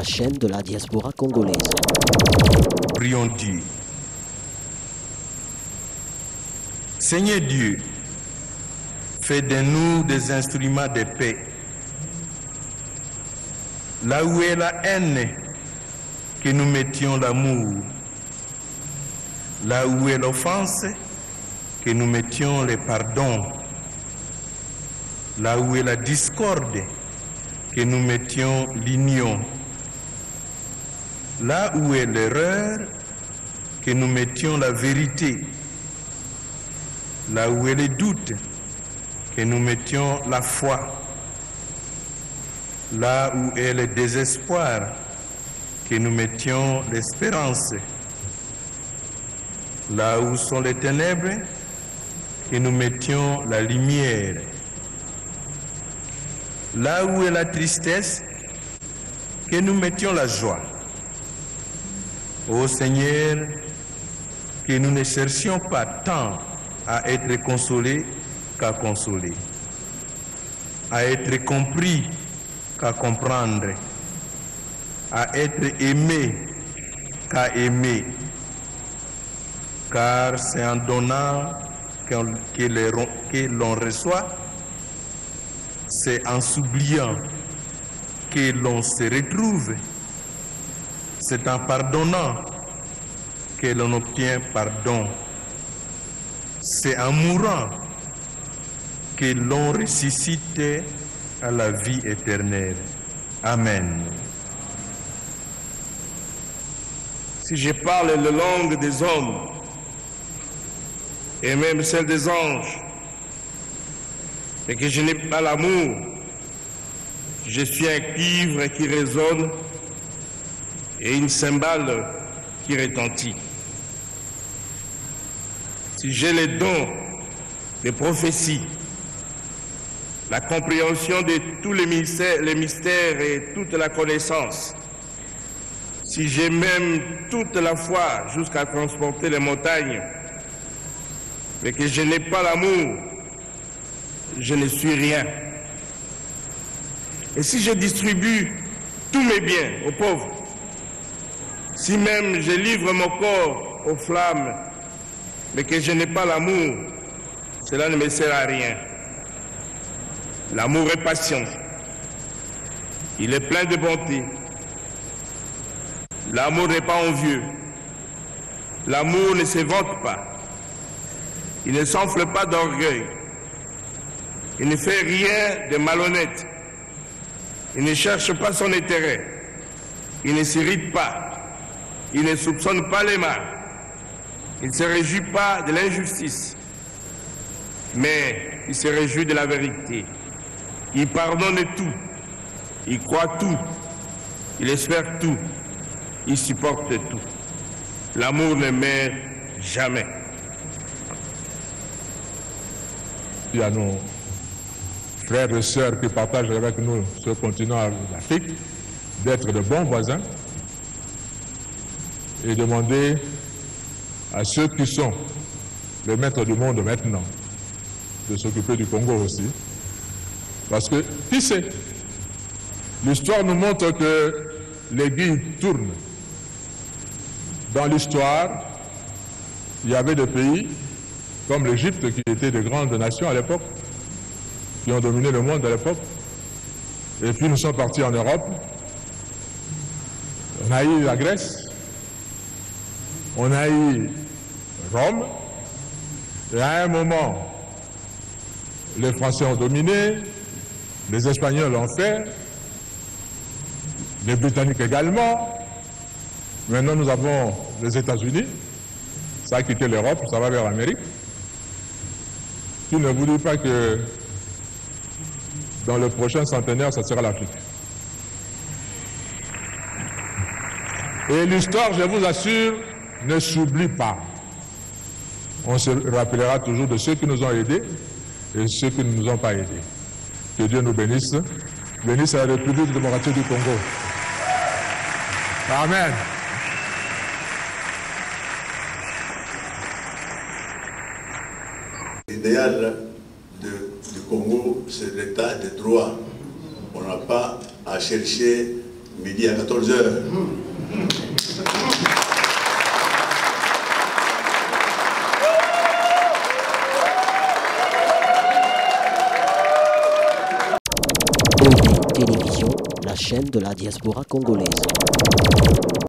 la chaîne de la diaspora congolaise. Prions Dieu. Seigneur Dieu, fais de nous des instruments de paix. Là où est la haine, que nous mettions l'amour. Là où est l'offense, que nous mettions le pardon. Là où est la discorde, que nous mettions l'union. Là où est l'erreur, que nous mettions la vérité. Là où est le doute, que nous mettions la foi. Là où est le désespoir, que nous mettions l'espérance. Là où sont les ténèbres, que nous mettions la lumière. Là où est la tristesse, que nous mettions la joie. Ô Seigneur, que nous ne cherchions pas tant à être consolés qu'à consoler, à être compris qu'à comprendre, à être aimé qu'à aimer, car c'est en donnant que l'on reçoit, c'est en s'oubliant que l'on se retrouve, c'est en pardonnant que l'on obtient pardon, c'est en mourant que l'on ressuscite à la vie éternelle. Amen. Si je parle la langue des hommes et même celle des anges, et que je n'ai pas l'amour, je suis un cuivre qui résonne et une cymbale qui retentit. Si j'ai les dons de prophétie, la compréhension de tous les mystères et toute la connaissance, si j'ai même toute la foi jusqu'à transporter les montagnes, mais que je n'ai pas l'amour, je ne suis rien. Et si je distribue tous mes biens aux pauvres, si même je livre mon corps aux flammes, mais que je n'ai pas l'amour, cela ne me sert à rien. L'amour est patient. Il est plein de bonté. L'amour n'est pas envieux. L'amour ne se vante pas. Il ne s'enfle pas d'orgueil. Il ne fait rien de malhonnête. Il ne cherche pas son intérêt. Il ne s'irrite pas. Il ne soupçonne pas les mal. Il ne se réjouit pas de l'injustice. Mais il se réjouit de la vérité. Il pardonne tout. Il croit tout. Il espère tout. Il supporte tout. L'amour ne meurt jamais. Il y a nos frères et sœurs qui partagent avec nous ce continent d'Afrique, d'être de bons voisins et demander à ceux qui sont les maîtres du monde maintenant de s'occuper du Congo aussi. Parce que, qui sait, l'histoire nous montre que l'aiguille tourne. Dans l'histoire, il y avait des pays comme l'Égypte qui étaient de grandes nations à l'époque, qui ont dominé le monde à l'époque. Et puis nous sommes partis en Europe. On a eu la Grèce, on a eu Rome, et à un moment, les Français ont dominé, les Espagnols l'ont fait, les Britanniques également. Maintenant, nous avons les États-Unis, ça a quitté l'Europe, ça va vers l'Amérique. Qui ne vous dit pas que dans le prochain centenaire, ça sera l'Afrique. Et l'histoire, je vous assure, ne s'oublie pas. On se rappellera toujours de ceux qui nous ont aidés et ceux qui ne nous ont pas aidés. Que Dieu nous bénisse. Bénisse la République démocratique du Congo. Amen. L'idéal du Congo, c'est l'état de droit. On n'a pas à chercher midi à 14h. OD Télévision, la chaîne de la diaspora congolaise.